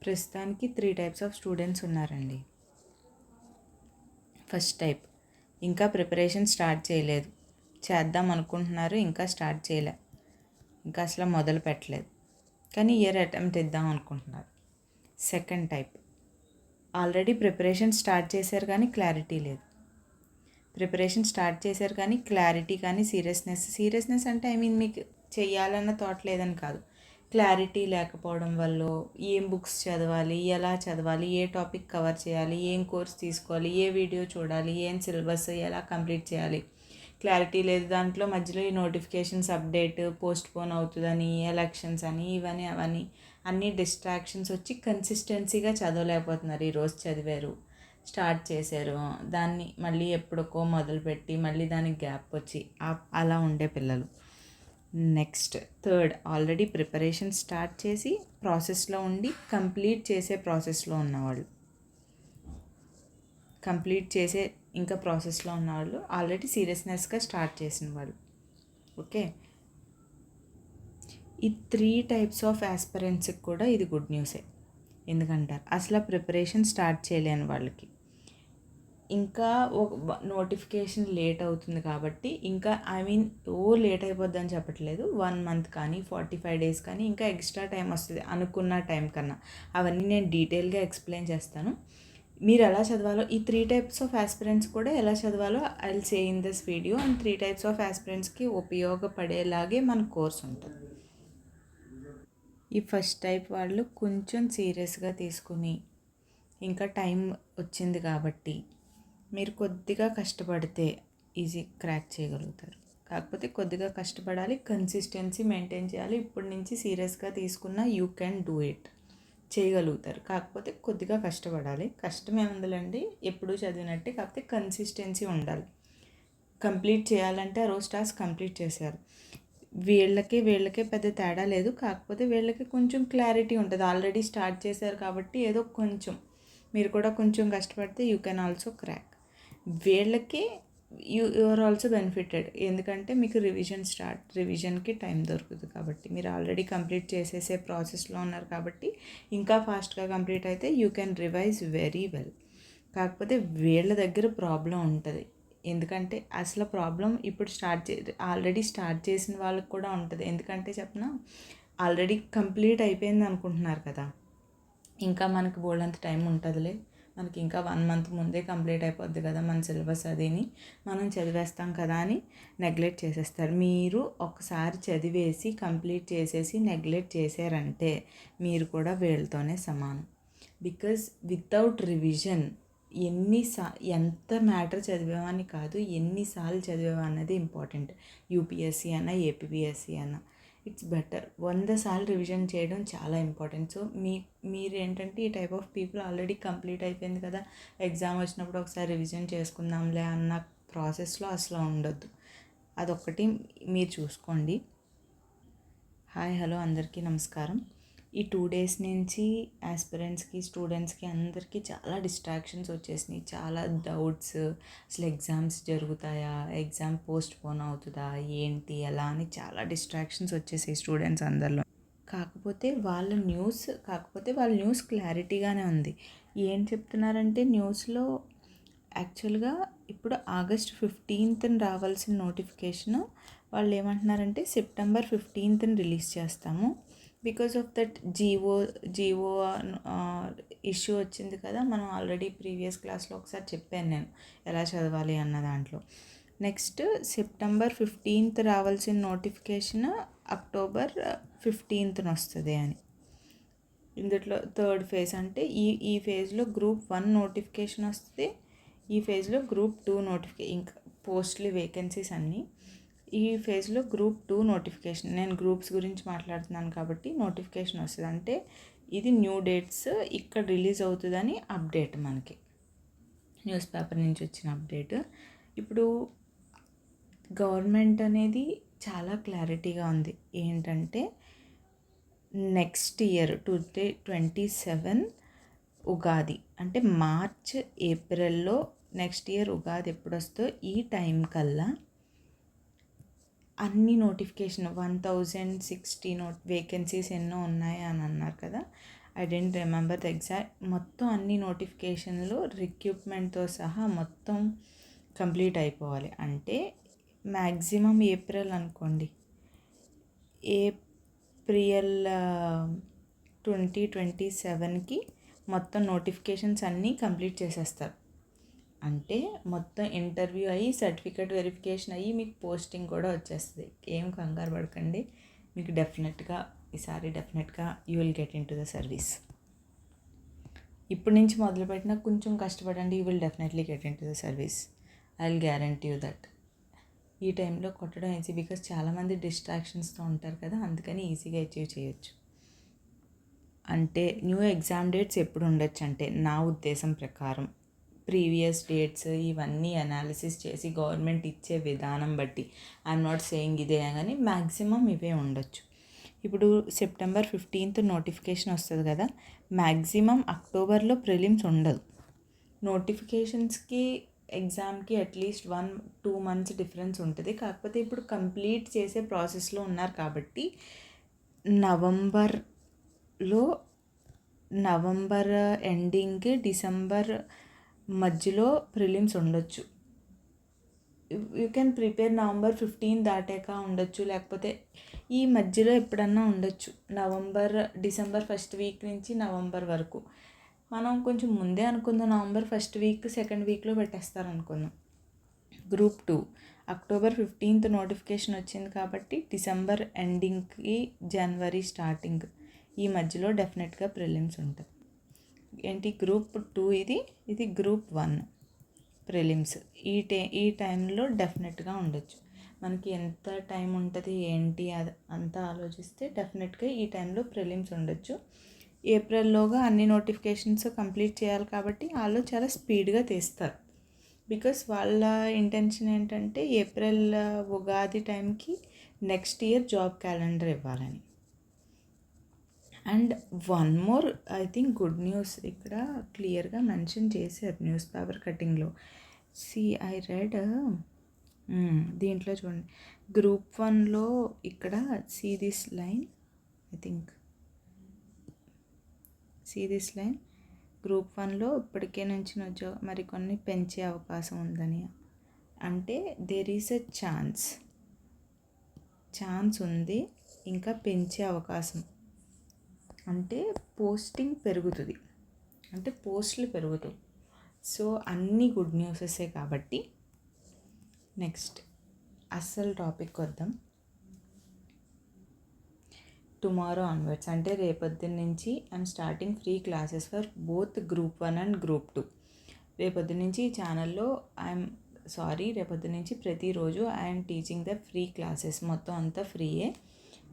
ప్రస్తుతానికి 3 types of students ఉన్నారండి. First type, ఇంకా ప్రిపరేషన్ స్టార్ట్ చేయలేదు, చేద్దాం అనుకుంటున్నారు, ఇంకా స్టార్ట్ చేయలే, ఇంకా అసలు మొదలు పెట్టలేదు, కానీ ఇయర్ అటెంప్ట్ ఇద్దాం అనుకుంటున్నారు. Second type, already preparation start చేశారు కానీ క్లారిటీ లేదు. ప్రిపరేషన్ స్టార్ట్ చేశారు కానీ క్లారిటీ కానీ సీరియస్నెస్ అంటే మీకు చెయ్యాలన్న థాట్ లేదని కాదు, క్లారిటీ లేకపోవడం వల్ల ఏం బుక్స్ చదవాలి, ఎలా చదవాలి, ఏ టాపిక్ కవర్ చేయాలి, ఏం కోర్స్ తీసుకోవాలి, ఏ వీడియో చూడాలి, ఏం సిలబస్ ఎలా కంప్లీట్ చేయాలి, క్లారిటీ లేదు. దాంట్లో మధ్యలో ఈ నోటిఫికేషన్స్ అప్డేట్ పోస్ట్పోన్ అవుతుందని, ఎలక్షన్స్ అని, ఇవని అవన్నీ అన్నీ డిస్ట్రాక్షన్స్ వచ్చి కన్సిస్టెన్సీగా చదవలేకపోతున్నారు. ఈరోజు చదివారు, స్టార్ట్ చేశారు, దాన్ని మళ్ళీ ఎప్పుడుకో మొదలుపెట్టి మళ్ళీ దానికి గ్యాప్ వచ్చి అలా ఉండే పిల్లలు. Next third, already preparation start చేసి ప్రాసెస్లో ఉండి కంప్లీట్ చేసే ప్రాసెస్లో ఉన్నవాళ్ళు, ఇంకా ప్రాసెస్లో ఉన్నవాళ్ళు, ఆల్రెడీ సీరియస్నెస్గా స్టార్ట్ చేసిన వాళ్ళు. ఓకే, ఈ 3 టైప్స్ ఆఫ్ ఆస్పిరెంట్స్కి కూడా ఇది గుడ్ న్యూసే. ఎందుకంటారు, అసలు ప్రిపరేషన్ స్టార్ట్ చేయలేని వాళ్ళకి ఇంకా నోటిఫికేషన్ లేట్ అవుతుంది కాబట్టి, ఇంకా లేట్ అయిపోద్దని చెప్పట్లేదు, 1 మంత్ కానీ 45 డేస్ కానీ ఇంకా ఎక్స్ట్రా టైం వస్తుంది అనుకున్న టైం కన్నా. అవన్నీ నేను డీటెయిల్గా ఎక్స్ప్లెయిన్ చేస్తాను. మీరు ఎలా చదవాలో, ఈ 3 టైప్స్ ఆఫ్ ఆస్పిరెంట్స్ కూడా ఎలా చదవాలో I will say in this video. And 3 types of ఆస్పిరెంట్స్కి ఉపయోగపడేలాగే మన కోర్స్ ఉంటుంది. ఈ ఫస్ట్ టైప్ వాళ్ళు కొంచెం సీరియస్గా తీసుకుని, ఇంకా టైం వచ్చింది కాబట్టి మీరు కొద్దిగా కష్టపడితే ఈజీ క్రాక్ చేయగలుగుతారు. కాకపోతే కొద్దిగా కష్టపడాలి, కన్సిస్టెన్సీ మెయింటైన్ చేయాలి. ఇప్పటి నుంచి సీరియస్గా తీసుకున్న యూ క్యాన్ డూ ఇట్, చేయగలుగుతారు. కాకపోతే కొద్దిగా కష్టపడాలి. కష్టం ఏముందండి, ఎప్పుడూ చదివినట్టే, కాకపోతే కన్సిస్టెన్సీ ఉండాలి. కంప్లీట్ చేయాలంటే ఆ రోజు టాస్క్ కంప్లీట్ చేశారు. వీళ్ళకే పెద్ద తేడా లేదు, కాకపోతే వీళ్ళకి కొంచెం క్లారిటీ ఉంటుంది. ఆల్రెడీ స్టార్ట్ చేశారు కాబట్టి ఏదో కొంచెం మీరు కూడా కొంచెం కష్టపడితే యూ కెన్ ఆల్సో క్రాక్. వీళ్ళకి యు ఆర్ ఆల్సో బెనిఫిటెడ్, ఎందుకంటే మీకు రివిజన్కి టైం దొరుకుతుంది కాబట్టి. మీరు ఆల్రెడీ కంప్లీట్ చేసేసే ప్రాసెస్లో ఉన్నారు కాబట్టి ఇంకా ఫాస్ట్గా కంప్లీట్ అయితే you can revise very well. కాకపోతే వీళ్ళ దగ్గర ప్రాబ్లం ఉంటుంది, ఎందుకంటే అసలు ప్రాబ్లం ఇప్పుడు ఆల్రెడీ స్టార్ట్ చేసిన వాళ్ళకి కూడా ఉంటుంది. ఎందుకంటే చెప్పనా, ఆల్రెడీ కంప్లీట్ అయిపోయింది అనుకుంటున్నారు కదా, ఇంకా మనకు బోల్డంత టైం ఉంటుందిలే, మనకి ఇంకా 1 మంత్ ముందే కంప్లీట్ అయిపోద్ది కదా మన సిలబస్, అదిని మనం చదివేస్తాం కదా అని నెగ్లెక్ట్ చేసేస్తారు. మీరు ఒకసారి చదివేసి కంప్లీట్ చేసేసి నెగ్లెక్ట్ చేశారంటే మీరు కూడా వీళ్ళతోనే సమానం. బికాజ్ వితౌట్ రివిజన్ ఎంత మ్యాటర్ చదివేవాని కాదు, ఎన్నిసార్లు చదివేవా అన్నది ఇంపార్టెంట్. యూపీఎస్సీ అన్నా ఏపీఎస్సీ అన్నా ఇట్స్ బెటర్ 100 సార్లు రివిజన్ చేయడం చాలా ఇంపార్టెంట్. సో మీరు ఏంటంటే ఈ type of people already complete అయిపోయింది కదా, ఎగ్జామ్ వచ్చినప్పుడు ఒకసారి రివిజన్ చేసుకుందాంలే అన్న ప్రాసెస్లో అసలు ఉండొద్దు. అదొక్కటి మీరు చూసుకోండి. హాయ్ హలో అందరికీ నమస్కారం. ఈ 2 డేస్ నుంచి ఆస్పిరెంట్స్కి, స్టూడెంట్స్కి అందరికీ చాలా డిస్ట్రాక్షన్స్ వచ్చేసినాయి, చాలా డౌట్స్. అసలు ఎగ్జామ్స్ జరుగుతాయా, ఎగ్జామ్ పోస్ట్పోన్ అవుతుందా, ఏంటి ఎలా అని చాలా డిస్ట్రాక్షన్స్ వచ్చేసాయి స్టూడెంట్స్ అందరిలో. కాకపోతే వాళ్ళ న్యూస్ క్లారిటీగానే ఉంది. ఏం చెప్తున్నారంటే న్యూస్లో యాక్చువల్గా ఇప్పుడు August 15th రావాల్సిన నోటిఫికేషను వాళ్ళు ఏమంటున్నారంటే September 15th రిలీజ్ చేస్తాము. Because of that GO issue వచ్చింది కదా, మనం ఆల్రెడీ ప్రీవియస్ క్లాస్లో ఒకసారి చెప్పాను నేను ఎలా చదవాలి అన్న దాంట్లో. నెక్స్ట్ September 15th రావాల్సిన నోటిఫికేషన్ October 15th వస్తుంది అని. ఇందులో థర్డ్ ఫేజ్ అంటే ఈ ఫేజ్లో Group 1 నోటిఫికేషన్ వస్తుంది, ఈ ఫేజ్లో Group 2 ఇంకా పోస్ట్లీ వేకెన్సీస్ అన్నీ. ఈ ఫేజ్లో Group 2 నోటిఫికేషన్, నేను గ్రూప్స్ గురించి మాట్లాడుతున్నాను కాబట్టి నోటిఫికేషన్ వస్తుంది. అంటే ఇది న్యూ డేట్స్ ఇక్కడ రిలీజ్ అవుతుందని అప్డేట్, మనకి న్యూస్ పేపర్ నుంచి వచ్చిన అప్డేట్. ఇప్పుడు గవర్నమెంట్ అనేది చాలా క్లారిటీగా ఉంది. ఏంటంటే నెక్స్ట్ ఇయర్ 2027 ఉగాది అంటే మార్చ్ ఏప్రిల్లో నెక్స్ట్ ఇయర్ ఉగాది ఎప్పుడు వస్తుందో ఈ టైం కల్లా అన్ని నోటిఫికేషన్ 1060 వేకెన్సీస్ ఎన్నో ఉన్నాయి అని అన్నారు కదా. I don't remember the exact. మొత్తం అన్ని నోటిఫికేషన్లు రిక్రూట్మెంట్తో సహా మొత్తం కంప్లీట్ అయిపోవాలి. అంటే మ్యాక్సిమం ఏప్రిల్ అనుకోండి, ఏప్రిల్ 2027కి మొత్తం నోటిఫికేషన్స్ అన్నీ కంప్లీట్ చేసేస్తారు. అంటే మొత్తం ఇంటర్వ్యూ అయ్యి సర్టిఫికేట్ వెరిఫికేషన్ అయ్యి మీకు పోస్టింగ్ కూడా వచ్చేస్తుంది. ఏం కంగారు పడకండి, మీకు ఈసారి డెఫినెట్గా you will get into the service. ఇప్పటి నుంచి మొదలుపెట్టినా కొంచెం కష్టపడండి, you will definitely get into the service. I will guarantee you that. ఈ టైంలో కొట్టడం ఈజీ, బికాస్ చాలామంది డిస్ట్రాక్షన్స్తో ఉంటారు కదా, అందుకని ఈజీగా అచీవ్ చేయొచ్చు. అంటే న్యూ ఎగ్జామ్ డేట్స్ ఎప్పుడు ఉండొచ్చు అంటే, నా ఉద్దేశం ప్రకారం ప్రీవియస్ డేట్స్ ఇవన్నీ అనాలిసిస్ చేసి గవర్నమెంట్ ఇచ్చే విధానం బట్టి, ఐఎమ్ నాట్ సేయింగ్ ఇదే కానీ మ్యాక్సిమం ఇవే ఉండొచ్చు. ఇప్పుడు September 15th నోటిఫికేషన్ వస్తుంది కదా, మ్యాక్సిమం అక్టోబర్లో ప్రిలిమ్స్ ఉండదు. నోటిఫికేషన్స్కి ఎగ్జామ్కి అట్లీస్ట్ 1-2 months డిఫరెన్స్ ఉంటుంది. కాకపోతే ఇప్పుడు కంప్లీట్ చేసే ప్రాసెస్లో ఉన్నారు కాబట్టి నవంబర్ ఎండింగ్, డిసెంబర్ మధ్యలో ప్రిలిమ్స్ ఉండొచ్చు. యూ కెన్ ప్రిపేర్ November 15 దాటాక ఉండొచ్చు, లేకపోతే ఈ మధ్యలో ఎప్పుడన్నా ఉండొచ్చు. డిసెంబర్ 1st వీక్ నుంచి నవంబర్ వరకు. మనం కొంచెం ముందే అనుకుందాం, November 1st వీక్ 2nd వీక్లో పెట్టేస్తారు అనుకుందాం. Group 2 October 15th నోటిఫికేషన్ వచ్చింది కాబట్టి డిసెంబర్ ఎండింగ్కి జనవరి స్టార్టింగ్ ఈ మధ్యలో డెఫినెట్గా ప్రిలిమ్స్ ఉంటుంది. ఏంటి Group 2 ఇది Group 1 ప్రిలిమ్స్. ఈ టైంలో డెఫినెట్గా ఉండొచ్చు. మనకి ఎంత టైం ఉంటుంది ఏంటి అది అంతా ఆలోచిస్తే డెఫినెట్గా ఈ టైంలో ప్రిలిమ్స్ ఉండొచ్చు. ఏప్రిల్లోగా అన్ని నోటిఫికేషన్స్ కంప్లీట్ చేయాలి కాబట్టి వాళ్ళు చాలా స్పీడ్గా తీస్తారు. బికాస్ వాళ్ళ ఇంటెన్షన్ ఏంటంటే ఏప్రిల్ ఉగాది టైంకి నెక్స్ట్ ఇయర్ జాబ్ క్యాలెండర్ ఇవ్వాలని. And one more I think good news ఇక్కడ క్లియర్గా మెన్షన్ చేశారు న్యూస్ పేపర్ కటింగ్లో. ఐ రెడ్ దీంట్లో చూడండి, Group 1లో ఇక్కడ సీ దిస్ లైన్ Group 1లో ఇప్పటికే నుంచి మరికొన్ని పెంచే అవకాశం ఉందని. అంటే దేర్ ఈస్ ఎ ఛాన్స్ ఉంది, ఇంకా పెంచే అవకాశం. అంటే పోస్టింగ్ పెరుగుతుంది, అంటే పోస్టులు పెరుగుతాయి. సో అన్నీ గుడ్ న్యూసెసే కాబట్టి నెక్స్ట్ అస్సలు టాపిక్ వద్దాం. టుమారో ఆన్వర్డ్స్ అంటే రేపొద్దున నుంచి I'm starting free classes for both Group 1 and Group 2. రేపొద్దు నుంచి ఈ ఛానల్లో రేపొద్దు నుంచి ప్రతిరోజు I'm teaching the free classes. మొత్తం అంతా ఫ్రీయే,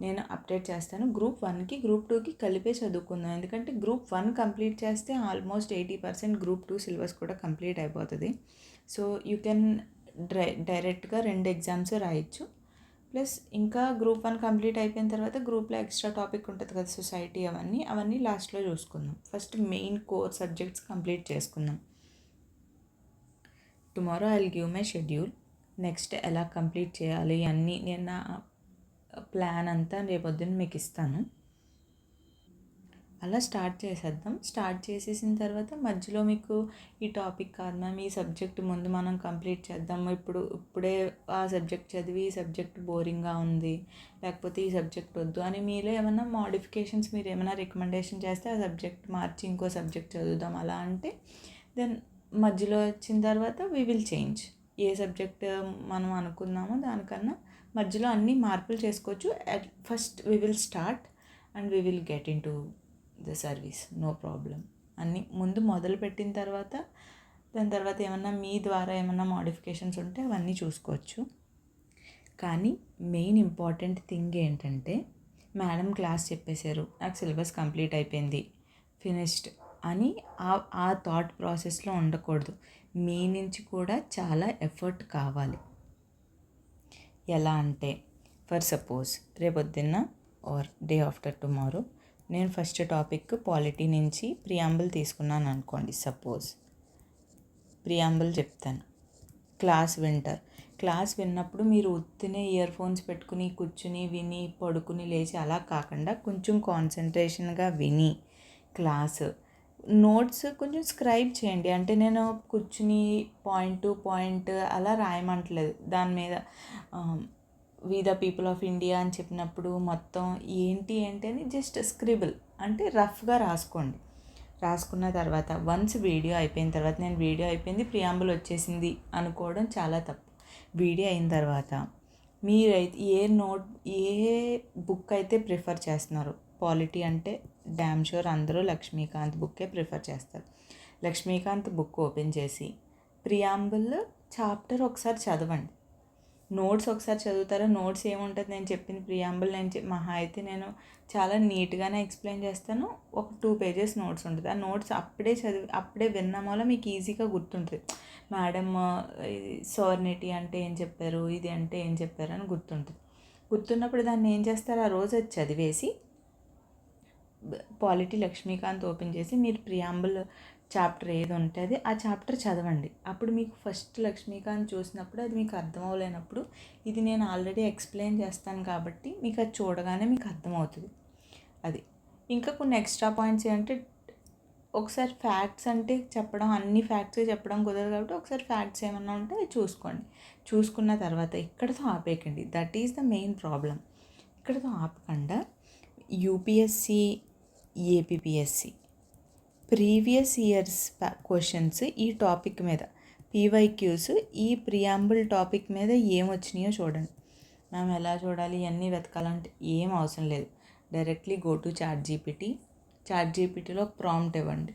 నేను అప్డేట్ చేస్తాను. Group 1కి Group 2కి కలిపే చదువుకుందాం, ఎందుకంటే Group 1 కంప్లీట్ చేస్తే ఆల్మోస్ట్ 80% Group 2 సిలబస్ కూడా కంప్లీట్ అయిపోతుంది. సో యూ కెన్ డైరెక్ట్గా 2 ఎగ్జామ్స్ రాయొచ్చు. ప్లస్ ఇంకా Group 1 కంప్లీట్ అయిపోయిన తర్వాత గ్రూప్లో ఎక్స్ట్రా టాపిక్ ఉంటుంది కదా, సొసైటీ, అవన్నీ లాస్ట్లో చూసుకుందాం. First main core subjects complete చేసుకుందాం. Tomorrow I will give my schedule. Next ఎలా కంప్లీట్ చేయాలి అన్నీ నేను నా ప్లాన్ అంతా రేపొద్దున మీకు ఇస్తాను. అలా స్టార్ట్ చేసేద్దాం. స్టార్ట్ చేసేసిన తర్వాత మధ్యలో మీకు ఈ టాపిక్ కాదు మ్యామ్, ఈ సబ్జెక్ట్ ముందు మనం కంప్లీట్ చేద్దాం, ఇప్పుడే ఆ సబ్జెక్ట్ చదివి ఈ సబ్జెక్ట్ బోరింగ్గా ఉంది, లేకపోతే ఈ సబ్జెక్ట్ వద్దు అని మీలో ఏమైనా మోడిఫికేషన్స్, మీరు ఏమైనా రికమెండేషన్ చేస్తే ఆ సబ్జెక్ట్ మార్చి ఇంకో సబ్జెక్ట్ చదువుదాం అలా అంటే, దెన్ మధ్యలో వచ్చిన తర్వాత వీ విల్ చేంజ్. ఏ సబ్జెక్ట్ మనం అనుకున్నామో దానికన్నా మధ్యలో అన్నీ మార్పులు చేసుకోవచ్చు. First we will start and we will get into the service, no problem. అన్నీ ముందు మొదలు పెట్టిన తర్వాత దాని తర్వాత ఏమన్నా మీ ద్వారా ఏమన్నా మోడిఫికేషన్స్ ఉంటే అవన్నీ చూసుకోవచ్చు. కానీ మెయిన్ ఇంపార్టెంట్ థింగ్ ఏంటంటే, మేడం క్లాస్ చెప్పేశారు, నాకు సిలబస్ కంప్లీట్ అయిపోయింది, ఫినిష్డ్ అని ఆ థాట్ ప్రాసెస్లో ఉండకూడదు. మీ నుంచి కూడా చాలా ఎఫర్ట్ కావాలి. ఎలా అంటే, ఫర్ సపోజ్ రేపొద్దున్న ఆర్ డే ఆఫ్టర్ టుమారో నేను ఫస్ట్ టాపిక్ పాలిటీ నుంచి ప్రియాంబుల్ తీసుకున్నాను అనుకోండి. సపోజ్ ప్రియాంబుల్ చెప్తాను, క్లాస్ వింటారు. క్లాస్ విన్నప్పుడు మీరు ఉత్తినే ఇయర్ ఫోన్స్ పెట్టుకుని కూర్చుని విని పడుకుని లేచి అలా కాకుండా కొంచెం కాన్సన్ట్రేషన్గా విని క్లాసు నోట్స్ కొంచెం స్క్రైబ్ చేయండి. అంటే నేను కూర్చుని పాయింట్ టు పాయింట్ అలా రాయమంటలేదు. దాని మీద we the people of India అని చెప్పినప్పుడు మొత్తం ఏంటి అని జస్ట్ స్క్రిబుల్ అంటే రఫ్గా రాసుకోండి. రాసుకున్న తర్వాత వన్స్ వీడియో అయిపోయిన తర్వాత నేను వీడియో అయిపోయింది ప్రియాంబుల్ వచ్చేసింది అనుకోవడం చాలా తప్పు. వీడియో అయిన తర్వాత మీరైతే ఏ బుక్ అయితే ప్రిఫర్ చేస్తున్నారు, పాలిటీ అంటే డ్యామ్ షూర్ అందరూ లక్ష్మీకాంత్ బుక్కే ప్రిఫర్ చేస్తారు. లక్ష్మీకాంత్ బుక్ ఓపెన్ చేసి ప్రియాంబుల్ చాప్టర్ ఒకసారి చదవండి. నోట్స్ ఒకసారి చదువుతారా? నోట్స్ ఏముంటుంది, నేను చెప్పింది ప్రియాంబుల్ మహా అయితే నేను చాలా నీట్గానే ఎక్స్ప్లెయిన్ చేస్తాను. ఒక 2 పేజెస్ నోట్స్ ఉంటుంది. ఆ నోట్స్ అప్పుడే విన్నాం వల్ల మీకు ఈజీగా గుర్తుంటుంది. మేడం సోర్నిటీ అంటే ఏం చెప్పారు, ఇది అంటే ఏం చెప్పారు అని గుర్తుంటుంది. గుర్తున్నప్పుడు దాన్ని ఏం చేస్తారు, ఆ రోజు అది చదివేసి పాలిటీ లక్ష్మీకాంత్ ఓపెన్ చేసి మీరు ప్రియాంబుల్ చాప్టర్ ఏది ఉంటుంది ఆ చాప్టర్ చదవండి. అప్పుడు మీకు ఫస్ట్ లక్ష్మీకాంత్ చూసినప్పుడు అది మీకు అర్థం అవ్వలేనప్పుడు ఇది నేను ఆల్రెడీ ఎక్స్ప్లెయిన్ చేస్తాను కాబట్టి మీకు అది చూడగానే మీకు అర్థమవుతుంది. అది ఇంకా కొన్ని ఎక్స్ట్రా పాయింట్స్ ఏంటంటే ఒకసారి ఫ్యాక్ట్స్ అంటే చెప్పడం అన్ని ఫ్యాక్ట్స్ చెప్పడం కుదరదు కాబట్టి ఒకసారి ఫ్యాక్ట్స్ ఏమన్నా ఉంటే అది చూసుకోండి. చూసుకున్న తర్వాత ఇక్కడతో ఆపేయకండి. That is the main problem. ఇక్కడతో ఆపకుండా UPSC, APPSC previous years questions ఈ టాపిక్ మీద పీవైక్యూస్ ఈ ప్రియాంబుల్ టాపిక్ మీద ఏమొచ్చినాయో చూడండి. మేము ఎలా చూడాలి ఇవన్నీ వెతకాలంటే ఏం అవసరం లేదు. డైరెక్ట్లీ గో టు చాట్ జీపీటీలో ప్రాంప్ట్ ఇవ్వండి.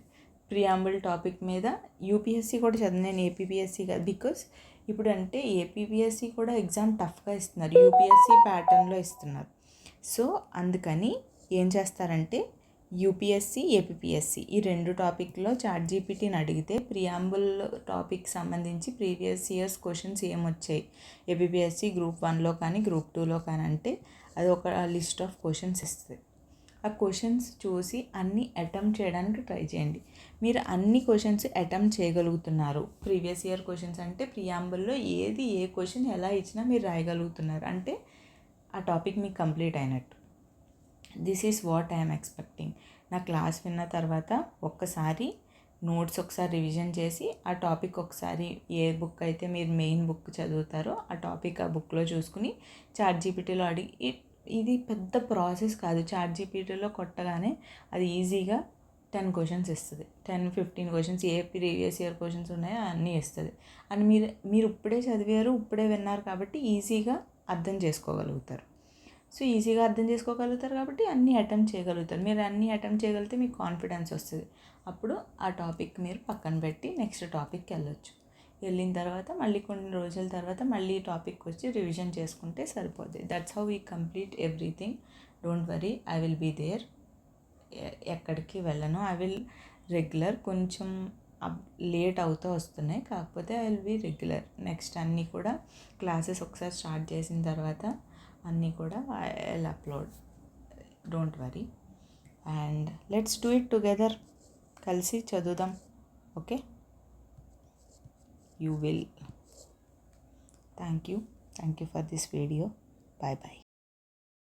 ప్రియాంబుల్ టాపిక్ మీద యూపీఎస్సి కూడా చదివి నేను ఏపీపీఎస్సి కాదు, బికాస్ ఇప్పుడు అంటే ఏపీపీఎస్సి కూడా ఎగ్జామ్ టఫ్గా ఇస్తున్నారు, యూపీఎస్సి ప్యాటర్న్లో ఇస్తున్నారు. సో అందుకని ఏం చేస్తారంటే యూపీఎస్సి, ఏపీపీఎస్సి ఈ 2 టాపిక్లో చాట్ జీపీటీని అడిగితే ప్రియాంబుల్ టాపిక్ సంబంధించి ప్రీవియస్ ఇయర్స్ క్వశ్చన్స్ ఏమొచ్చాయి ఏపీపీఎస్సి గ్రూప్ 1లో కానీ గ్రూప్ 2లో కానీ అంటే అది ఒక లిస్ట్ ఆఫ్ క్వశ్చన్స్ ఇస్తుంది. ఆ క్వశ్చన్స్ చూసి అన్నీ అటెంప్ట్ చేయడానికి ట్రై చేయండి. మీరు అన్ని క్వశ్చన్స్ అటెంప్ట్ చేయగలుగుతున్నారు. ప్రీవియస్ ఇయర్ క్వశ్చన్స్ అంటే ప్రియాంబుల్లో ఏ క్వశ్చన్ ఎలా ఇచ్చినా మీరు రాయగలుగుతున్నారు అంటే ఆ టాపిక్ మీకు కంప్లీట్ అయినట్టు. This is what I'm expecting. నా క్లాస్ విన్న తర్వాత ఒక్కసారి నోట్స్ ఒకసారి రివిజన్ చేసి ఆ టాపిక్ ఒకసారి ఏ బుక్ అయితే మీరు మెయిన్ బుక్ చదువుతారో ఆ టాపిక్ ఆ బుక్లో చూసుకుని చాట్ జీపీటీలో అడిగి ఇది పెద్ద ప్రాసెస్ కాదు. చాట్ జీపీటీలో కొట్టగానే అది ఈజీగా 10 క్వశ్చన్స్ ఇస్తుంది. 10-15 క్వశ్చన్స్ ఏ ప్రీవియస్ ఇయర్ క్వశ్చన్స్ ఉన్నాయో అన్నీ ఇస్తుంది. అని మీరు ఇప్పుడే చదివారు, ఇప్పుడే విన్నారు కాబట్టి ఈజీగా అర్థం చేసుకోగలుగుతారు. సో ఈజీగా అర్థం చేసుకోగలుగుతారు కాబట్టి అన్నీ అటెంప్ట్ చేయగలుగుతారు. మీరు అన్నీ అటెంప్ట్ చేయగలిగితే మీకు కాన్ఫిడెన్స్ వస్తుంది. అప్పుడు ఆ టాపిక్ మీరు పక్కన పెట్టి నెక్స్ట్ టాపిక్కి వెళ్ళొచ్చు. వెళ్ళిన తర్వాత మళ్ళీ కొన్ని రోజుల తర్వాత మళ్ళీ టాపిక్ వచ్చి రివిజన్ చేసుకుంటే సరిపోతుంది. That's how we complete everything. Don't worry, I will be there. ఎక్కడికి వెళ్ళను, ఐ విల్ రెగ్యులర్. కొంచెం లేట్ అవుతూ వస్తున్నాయి కాకపోతే I will be regular. Next అన్నీ కూడా క్లాసెస్ ఒకసారి స్టార్ట్ చేసిన తర్వాత అన్నీ కూడా I will upload. Don't worry and let's do it together. కలిసి చదువుదాం. Okay, you will. Thank you for this video. Bye bye.